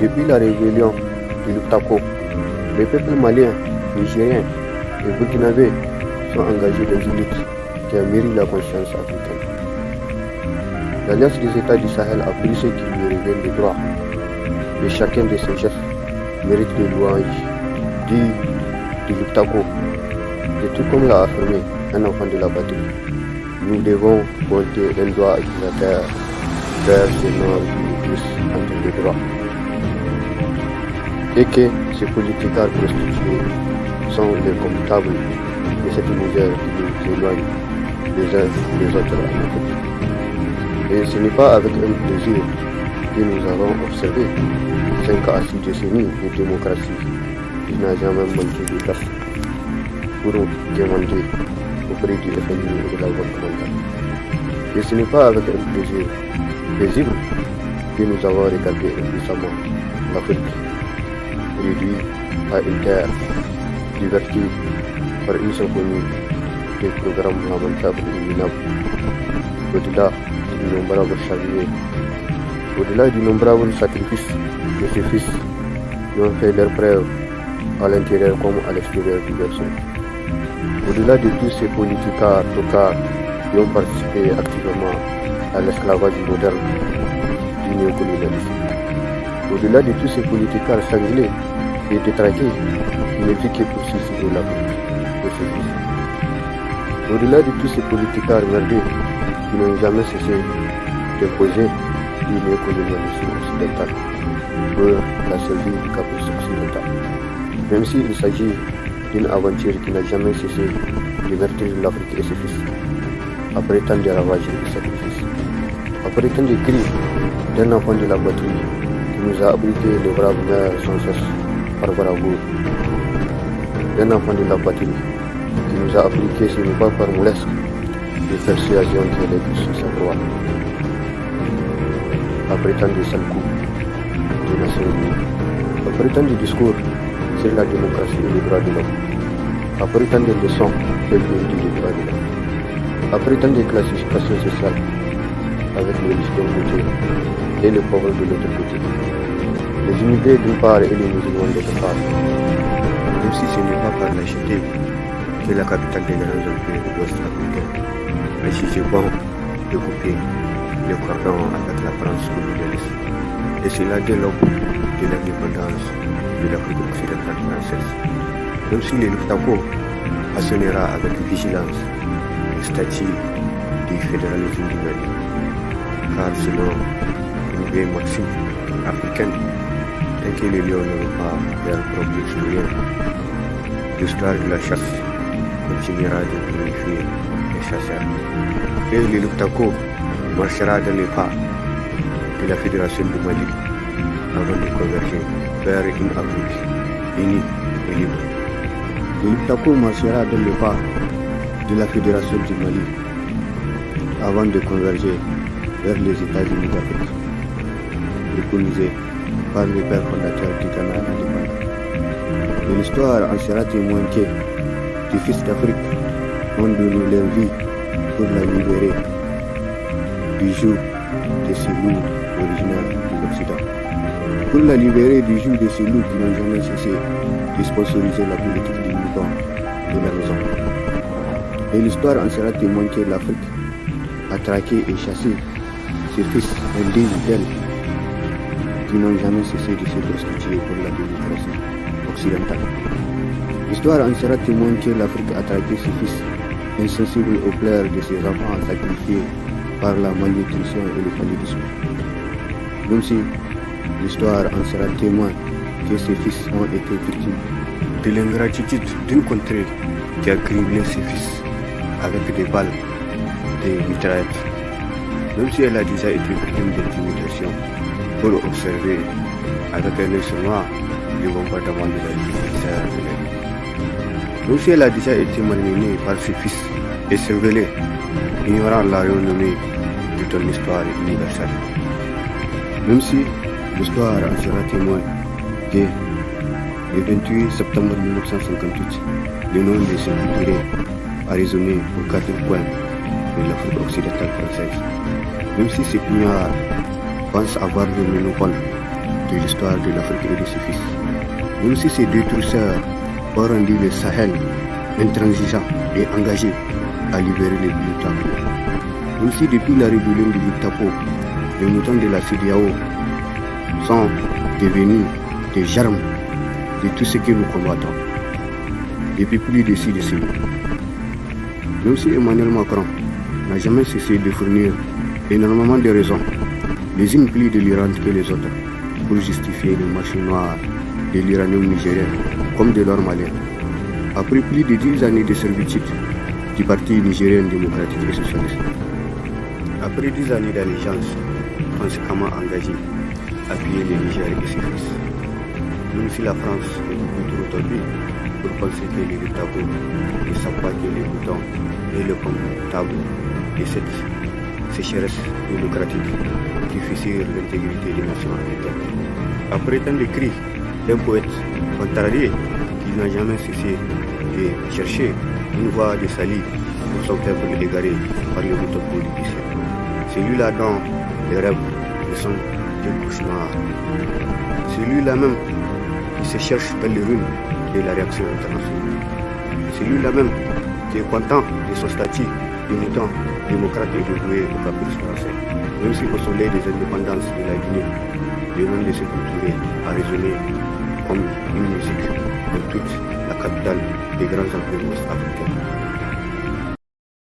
Depuis la rébellion du Lutako, les peuples maliens, nigériens et burkinabés sont engagés dans une lutte qui a mûri la conscience africaine. L'Alliance des États du Sahel a pris ce qui lui révèle les droits, et chacun de ses chefs mérite des louanges du Lutako. Et tout comme l'a affirmé un enfant de la patrie, nous devons pointer un doigt accusateur vers ce non-républicains entre les droits. Et que ces politicards prostitués sont les comptables de cette misère qui nous éloigne les uns des autres en Afrique. Et ce n'est pas avec un plaisir que nous avons observé 5 à 6 décennies de démocratie qui n'a jamais manqué de place pour demander auprès du FMI et de la Banque mondiale. Et ce n'est pas avec un plaisir paisible que nous avons regardé impuissamment l'Afrique réduite à une terre divertie par une symphonie des programmes lamentables et minables. Au-delà d'innombrables chevaliers, au-delà d'innombrables sacrifices de ses fils qui ont fait leurs preuves à l'intérieur comme à l'extérieur du berceau. Au-delà de tous ces politicards tocards qui ont participé activement à l'esclavage moderne du néocolonialisme. Au-delà de tous ces politicards sanglés et détraqués qui ne vivent que pour suicider l'Afrique de ses fils. Au-delà de tous ces politicards merdés qui n'ont jamais cessé d'imposer du néocolonialisme occidental pour la survie du caprice occidental. Même s'il s'agit d'une aventure qui n'a jamais cessé de meurtrir l'Afrique et ses fils, après tant de ravages et de sacrifices, après tant de cris d'un enfant de la patrie qui nous a abrité les braves mères sans cesse par bravoure, d'un enfant de la patrie qui nous a appris que ce n'est pas par moulesque de persuasion qu'elle est sur sa droit. Après tant de sales coups de Nations Unies, après tant de discours sur la démocratie et les droits de l'homme, après tant de leçons qu'elle nous dit des droits de l'homme, après tant de classifications sociales avec les riches d'un côté et les pauvres de l'autre côté, les immigrés d'une part et les musulmans d'autre part, même si ce n'est pas par la cité que la capitale des grands empires de l'Ouest africain est jugée bon de couper le cordon avec la France colonialiste. Et cela dès l'aube de l'indépendance de l'Afrique occidentale française. Même si le Lutako assénera avec vigilance le statut du fédéralisme du Mali, car selon une vieille maxime africaine, tant que les lions n'auront pas leur propre historien, l'histoire de la chasse continuera de glorifier les chasseurs. Et le Lutako marchera dans les pas de la Fédération du Mali avant de converger vers une Afrique unie et libre. Le Lutako marchera dans les pas de la Fédération du Mali avant de converger vers les États-Unis d'Afrique, préconisés par les pères fondateurs du Ghana indépendant. Et l'histoire en sera témoin que les fils d'Afrique ont donné leur vie pour la libérer du joug de ces loups originaires de l'Occident. Pour la libérer du joug de ces loups qui n'ont jamais cessé de sponsoriser la politique du mouton de la maison. Et l'histoire en sera témoin que l'Afrique a traqué et chassé ses fils indignes d'elle qui n'ont jamais cessé de se prostituer pour la démocratie occidentale. L'histoire en sera témoin que l'Afrique a traqué ses fils insensibles aux pleurs de ses enfants sacrifiés par la malnutrition et le paludisme. Même si l'histoire en sera témoin que ses fils ont été victimes de l'ingratitude d'une contrée qui a criblé ses fils avec des balles, des mitraillettes. Même si elle a déjà été victime d'intimidation pour observer avec un œil sournois le bombardement de la ville. Même si elle a déjà été malmenée par ses fils et surveillée, ignorant la renommée de ton histoire universelle. Même si l'histoire en sera témoin que le 28 septembre 1958, le nom de ce culturel a résonné aux 4 coins de l'Afrique occidentale française. Même si ces pugnards pensent avoir le monopole de l'histoire de l'Afrique et de ses fils. Même si ces détruiseurs ont rendu le Sahel intransigeant et engagé à libérer les militants. Même si depuis la rébellion du Victapo, les moutons de la CEDEAO sont devenus des germes de tout ce que nous combattons depuis plus de 6 décennies. Même si Emmanuel Macron n'a jamais cessé de fournir énormément de raisons, les unes plus délirantes que les autres, pour justifier le marché noir de l'uranium nigérien comme de l'or malien. Après plus de 10 années de servitude du Parti nigérien démocratique et socialiste, après 10 années d'allégeance conséquemment engagée à appuyer le Niger et ses fils, même si la France est beaucoup trop tordue pour penser que les Victapo ne savent pas que les boutons et le comptable de cette sécheresse démocratique qui fissure l'intégrité des nations africaines. Après tant de cris d'un poète contrarié qui n'a jamais cessé de chercher une voie de salut pour son peuple égaré par le bouton politicien. Celui-là dont les rêves ne sont que cauchemars. Celui-là même qui se cherche dans les ruines de la réaction internationale. Celui-là même qui est content de son statut de mouton démocrate et dévoué au caprice français. Même si au soleil des indépendances de la Guinée, le nom de Sékou Touré a résonné comme une musique dans toute la capitale des grands empires ouest-africains.